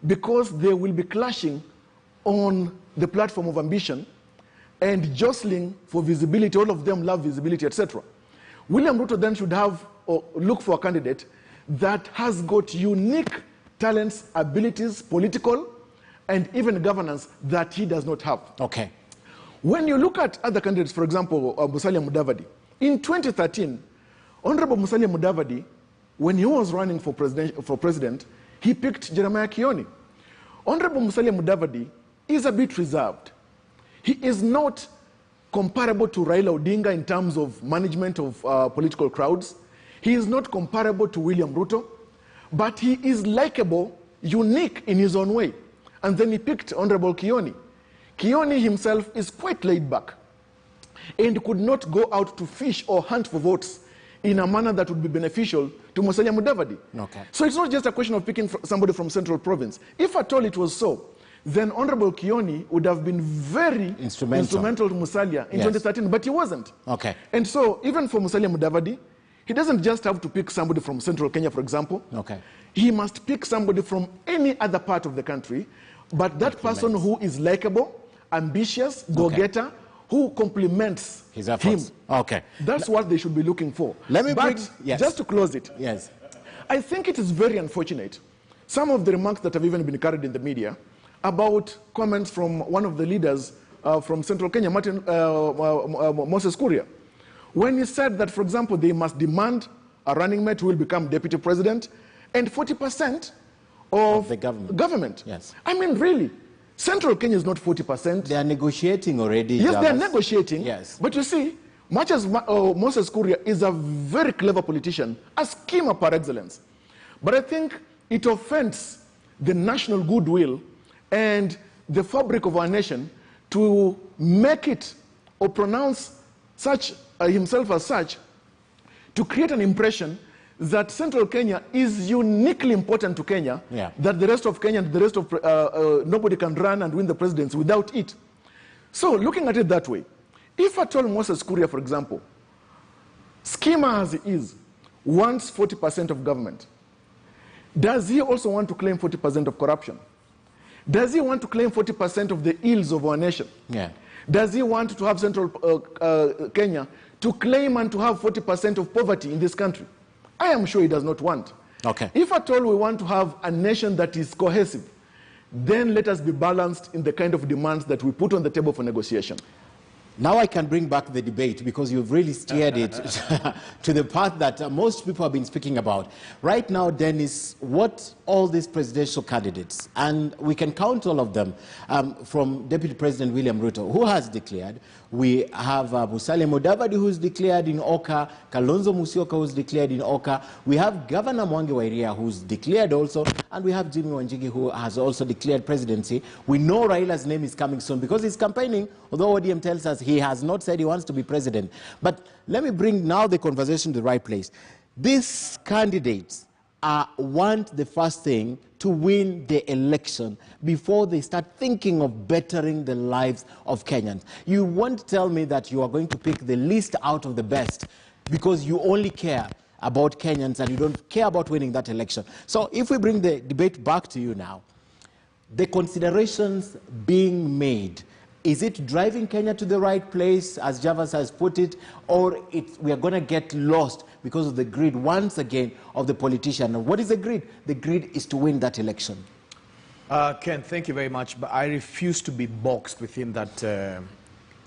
because they will be clashing on the platform of ambition and jostling for visibility. All of them love visibility, etc. William Ruto then should have or look for a candidate that has got unique talents, abilities, political, and even governance that he does not have. Okay. When you look at other candidates, for example, Musalia Mudavadi, in 2013, Honorable Musalia Mudavadi, when he was running for president, he picked Jeremiah Kioni. Honorable Musalia Mudavadi is a bit reserved. He is not comparable to Raila Odinga in terms of management of political crowds. He is not comparable to William Ruto, but he is likable, unique in his own way. And then he picked Honorable Kioni. Kioni himself is quite laid back and could not go out to fish or hunt for votes in a manner that would be beneficial to Musalia Mudavadi. Okay. So it's not just a question of picking somebody from Central Province. If at all it was so, then Honorable Kioni would have been very instrumental to Musalia in 2013, but he wasn't. Okay. And so even for Musalia Mudavadi, he doesn't just have to pick somebody from Central Kenya, for example. Okay. He must pick somebody from any other part of the country but that person who is likable, ambitious, go-getter, who complements his efforts. him. Okay. That's what they should be looking for. Let me but bring, yes. just to close it, yes. I think it is very unfortunate. Some of the remarks that have even been carried in the media about comments from one of the leaders from Central Kenya, Moses Kuria, when he said that, for example, they must demand a running mate who will become deputy president and 40% of the government. Yes. I mean, really, Central Kenya is not 40%. They are negotiating already. Yes, Javas. they are negotiating. Yes. But you see, much as Moses Kuria is a very clever politician, a schemer par excellence, but I think it offends the national goodwill and the fabric of our nation to make it or pronounce such himself as such, to create an impression that Central Kenya is uniquely important to Kenya, that the rest of Kenya and the rest of nobody can run and win the presidency without it. So looking at it that way, if at all Moses Kuria, for example, schemer as he is, wants 40% of government, does he also want to claim 40% of corruption? Does he want to claim 40% of the ills of our nation? Yeah. Does he want to have Central Kenya to claim and to have 40% of poverty in this country? I am sure he does not want. Okay. If at all we want to have a nation that is cohesive, then let us be balanced in the kind of demands that we put on the table for negotiation. Now I can bring back the debate because you've really steered it to the path that most people have been speaking about. Right now, Dennis, what all these presidential candidates, and we can count all of them, from Deputy President William Ruto, who has declared. We have Musalia Mudavadi, who's declared in Oka, Kalonzo Musyoka, who's declared in Oka. We have Governor Mwangi wa Iria, who's declared also, and we have Jimmy Wanjigi, who has also declared presidency. We know Raila's name is coming soon because he's campaigning, although ODM tells us he has not said he wants to be president. But let me bring now the conversation to the right place. These candidates want the first thing to win the election before they start thinking of bettering the lives of Kenyans. You won't tell me that you are going to pick the least out of the best because you only care about Kenyans and you don't care about winning that election. So if we bring the debate back to you now, the considerations being made, is it driving Kenya to the right place, as Javas has put it, or we are going to get lost because of the greed, once again, of the politician? And what is the greed? The greed is to win that election. Ken, thank you very much, but I refuse to be boxed within that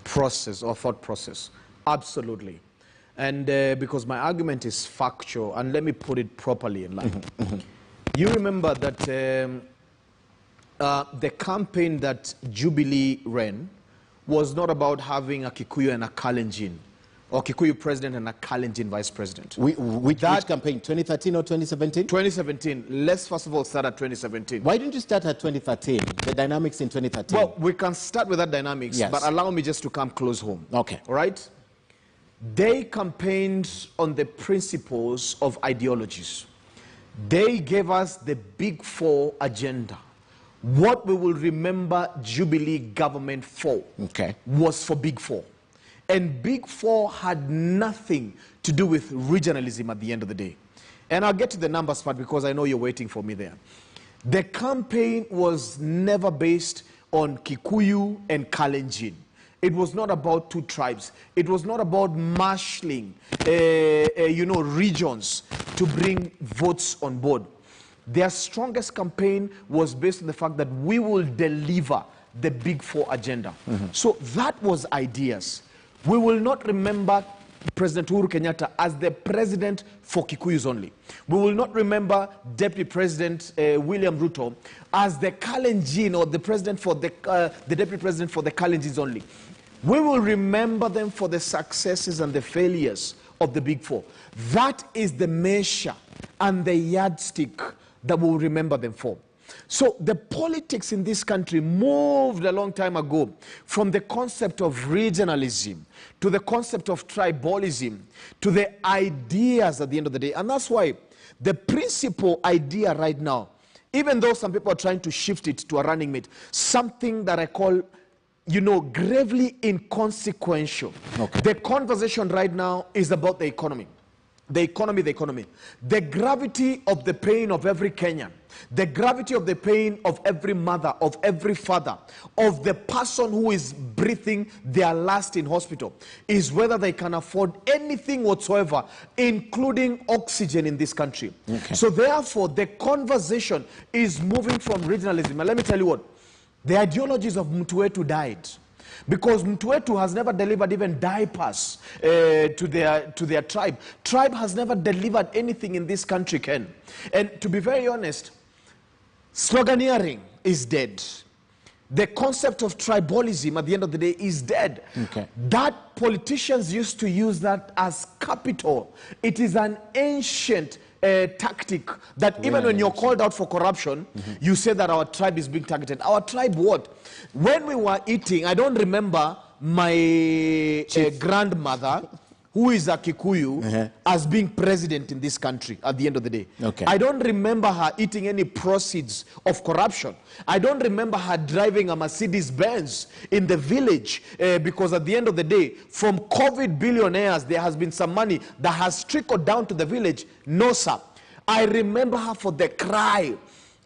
process or thought process. Absolutely. And because my argument is factual, and let me put it properly in line. You remember that the campaign that Jubilee ran was not about having a Kikuyu and a Kalenjin, or Kikuyu president and a Kalenjin vice president. Which campaign, 2013 or 2017? 2017. Let's first of all start at 2017. Why didn't you start at 2013, the dynamics in 2013? Well, we can start with that dynamics, yes, but allow me just to come close home. Okay. All right? They campaigned on the principles of ideologies. They gave us the Big Four agenda. What we will remember Jubilee government for was for Big Four. And Big Four had nothing to do with regionalism at the end of the day. And I'll get to the numbers part because I know you're waiting for me there. The campaign was never based on Kikuyu and Kalenjin. It was not about two tribes. It was not about marshalling, regions to bring votes on board. Their strongest campaign was based on the fact that we will deliver the Big Four agenda. So that was ideas. We will not remember President Uhuru Kenyatta as the president for Kikuyus only. We will not remember Deputy President William Ruto as the Kalenjin or the president for the Deputy President for the Kalenjins only. We will remember them for the successes and the failures of the Big Four. That is the measure and the yardstick that we'll remember them for. So the politics in this country moved a long time ago from the concept of regionalism to the concept of tribalism to the ideas at the end of the day. And that's why the principal idea right now, even though some people are trying to shift it to a running mate, something that I call, gravely inconsequential. The conversation right now is about the economy. the economy. The gravity of the pain of every Kenyan, the gravity of the pain of every mother, of every father, of the person who is breathing their last in hospital, is whether they can afford anything whatsoever, including oxygen in this country. Okay. So therefore, the conversation is moving from regionalism. And let me tell you what, the ideologies of Mtuwetu died. Because Mtuwetu has never delivered even diapers to their tribe. Tribe has never delivered anything in this country, Ken. And to be very honest, sloganeering is dead. The concept of tribalism at the end of the day is dead. Okay. That politicians used to use that as capital. It is an ancient tactic that even when you're called out for corruption, you say that our tribe is being targeted. Our tribe what? When we were eating, I don't remember my grandmother, who is a Kikuyu, as being president in this country at the end of the day. Okay. I don't remember her eating any proceeds of corruption. I don't remember her driving a Mercedes-Benz in the village because at the end of the day, from COVID billionaires, there has been some money that has trickled down to the village. No, sir. I remember her for the cry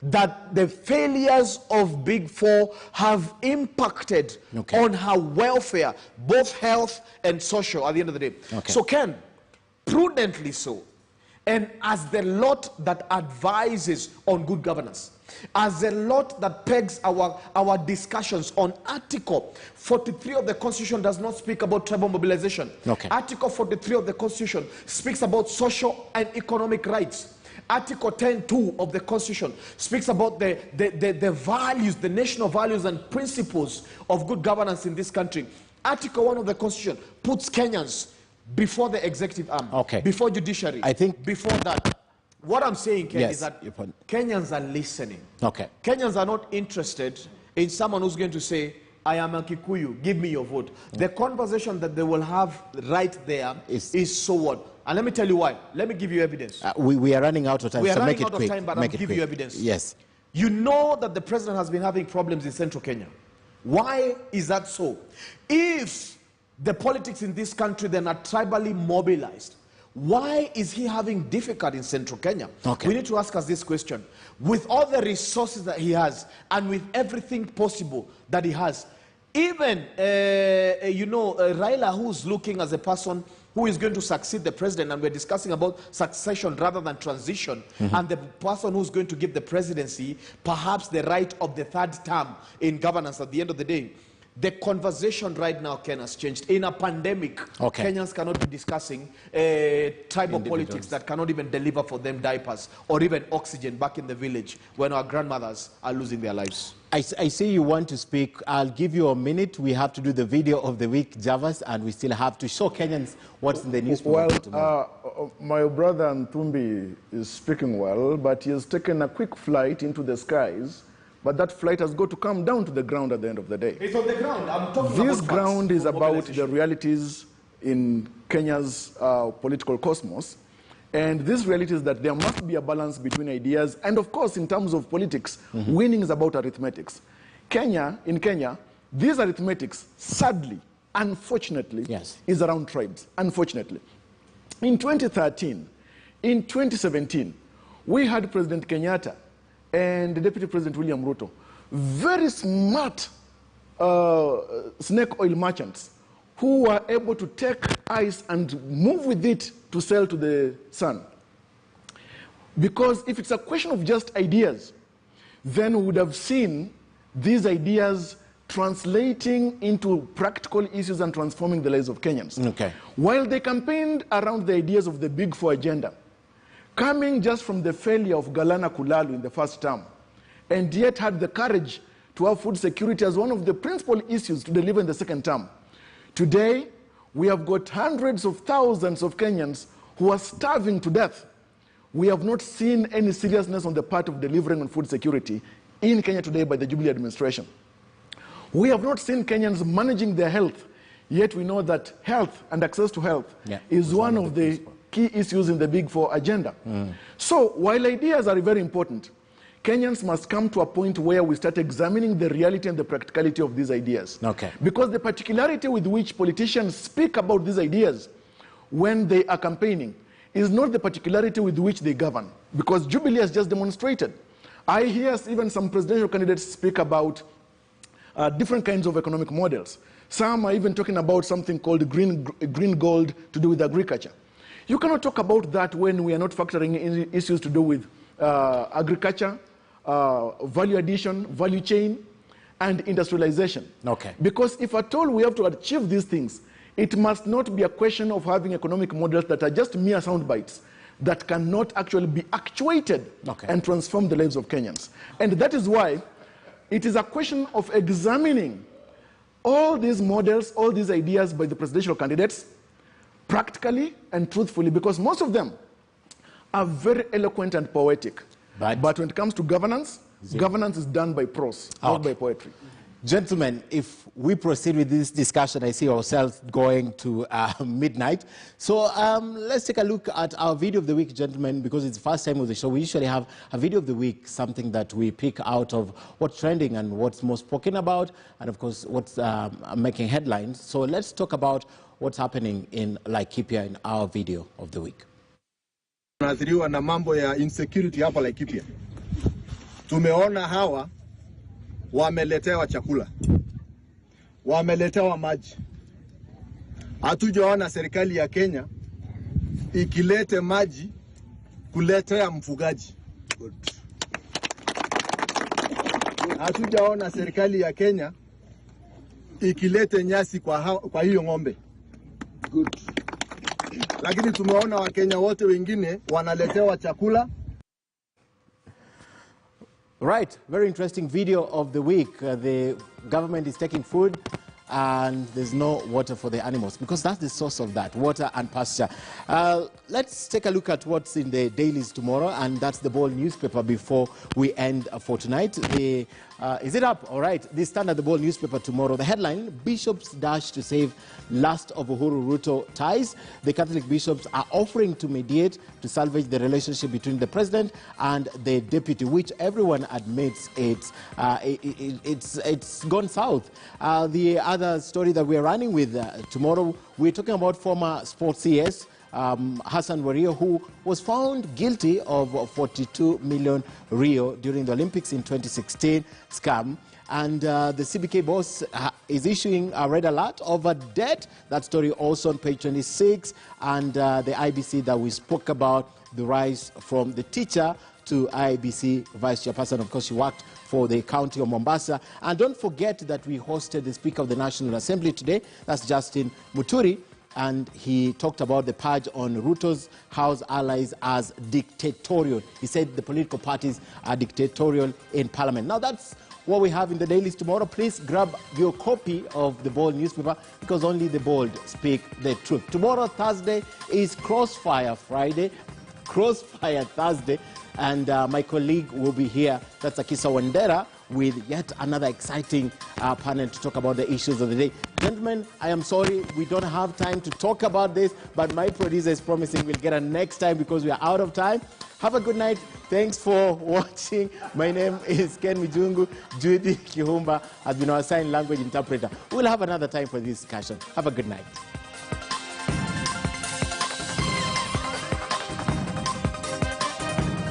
that the failures of Big Four have impacted on her welfare, both health and social at the end of the day. Okay. So Ken, prudently so, and as the lot that advises on good governance, as a lot that pegs our discussions on Article 43 of the Constitution does not speak about tribal mobilization. Okay. Article 43 of the Constitution speaks about social and economic rights. Article 10.2 of the Constitution speaks about the values, the national values and principles of good governance in this country. Article 1 of the Constitution puts Kenyans before the executive arm, before judiciary, I think before that. What I'm saying, Ken, is that Kenyans are listening. Okay. Kenyans are not interested in someone who's going to say, I am a Kikuyu, give me your vote. The conversation that they will have right there is so what? And let me tell you why. Let me give you evidence. We are running out of time, we are so running make it out quick. of time, but I'll give you evidence. Yes. You know that the president has been having problems in central Kenya. Why is that so? If the politics in this country then are tribally mobilized, why is he having difficulty in central Kenya? Okay. We need to ask us this question. With all the resources that he has and with everything possible that he has, even, Raila, who's looking as a person who is going to succeed the president, and we're discussing about succession rather than transition, and the person who's going to give the presidency perhaps the right of the third term in governance at the end of the day. The conversation right now, Ken, has changed. In a pandemic, Kenyans cannot be discussing tribal politics that cannot even deliver for them diapers or even oxygen back in the village when our grandmothers are losing their lives. I see you want to speak. I'll give you a minute. We have to do the video of the week, Javas, and we still have to show Kenyans what's in the newspaper tomorrow. My brother Nthumbi is speaking well, but he has taken a quick flight into the skies. But that flight has got to come down to the ground at the end of the day. It's on the ground. I'm talking about this ground is about the realities in Kenya's political cosmos. And this reality is that there must be a balance between ideas. And of course, in terms of politics, winning is about arithmetics. In Kenya, these arithmetics, sadly, unfortunately, is around tribes, unfortunately. In 2013, in 2017, we had President Kenyatta and the Deputy President William Ruto, very smart snake oil merchants who were able to take ice and move with it to sell to the sun. Because if it's a question of just ideas, then we would have seen these ideas translating into practical issues and transforming the lives of Kenyans. While they campaigned around the ideas of the Big Four agenda, coming just from the failure of Galana Kulalu in the first term, and yet had the courage to have food security as one of the principal issues to deliver in the second term. Today, we have got hundreds of thousands of Kenyans who are starving to death. We have not seen any seriousness on the part of delivering on food security in Kenya today by the Jubilee administration. We have not seen Kenyans managing their health, yet we know that health and access to health is one of the key issues in the Big Four agenda. So while ideas are very important, Kenyans must come to a point where we start examining the reality and the practicality of these ideas. Because the particularity with which politicians speak about these ideas when they are campaigning is not the particularity with which they govern, because Jubilee has just demonstrated. I hear even some presidential candidates speak about different kinds of economic models. Some are even talking about something called green gold to do with agriculture. You cannot talk about that when we are not factoring in issues to do with agriculture, value addition, value chain, and industrialization. Okay. Because if at all we have to achieve these things, it must not be a question of having economic models that are just mere sound bites that cannot actually be actuated and transform the lives of Kenyans. And that is why it is a question of examining all these models, all these ideas by the presidential candidates, practically and truthfully, because most of them are very eloquent and poetic. But when it comes to governance, governance is done by prose, not by poetry. Gentlemen, if we proceed with this discussion, I see ourselves going to midnight. So let's take a look at our video of the week, gentlemen, because it's the first time of the show. We usually have a video of the week, something that we pick out of what's trending and what's most spoken about, and of course, what's making headlines. So let's talk about what's happening in Laikipia in our video of the week. Tunaathiriwa na mambo ya insecurity hapa Laikipia. Tumeona hawa wameletewa chakula, wameletewa maji. Hatujaona serikali ya Kenya ikilete maji kuletea mfugaji. Hatujaona serikali ya Kenya ikilete nyasi kwa hiyo ng'ombe. Good. Lakini tumeona Wakenya wote wengine wanaletewa chakula. Right, very interesting video of the week. The government is taking food and there's no water for the animals because that's the source of that, water and pasture. Let's take a look at what's in the dailies tomorrow, and that's the Ball newspaper before we end for tonight. Is it up? All right. The Standard, the Ball newspaper tomorrow. The headline, Bishops dash to save last of Uhuru Ruto ties. The Catholic bishops are offering to mediate to salvage the relationship between the president and the deputy, which everyone admits it's gone south. The other story that we're running with tomorrow, we're talking about former sports CS, Hassan Wario, who was found guilty of 42 million Rio during the Olympics in 2016 scam. And the CBK boss is issuing a red alert over debt. That story also on page 26. And the IEBC that we spoke about, the rise from the teacher to IEBC vice chairperson. Of course, she worked for the county of Mombasa. And don't forget that we hosted the Speaker of the National Assembly today. That's Justin Muturi. And he talked about the purge on Ruto's House allies as dictatorial. He said the political parties are dictatorial in parliament. Now that's what we have in the dailies tomorrow. Please grab your copy of the Bold newspaper because only the bold speak the truth. Tomorrow, Thursday, is Crossfire Friday, Crossfire Thursday, and my colleague will be here. That's Akisa Wandera, with yet another exciting panel to talk about the issues of the day. Gentlemen, I am sorry we don't have time to talk about this, but my producer is promising we'll get a next time because we are out of time. Have a good night. Thanks for watching. My name is Ken Mijungu. Judy Kihumba has been our sign language interpreter. We'll have another time for this discussion. Have a good night.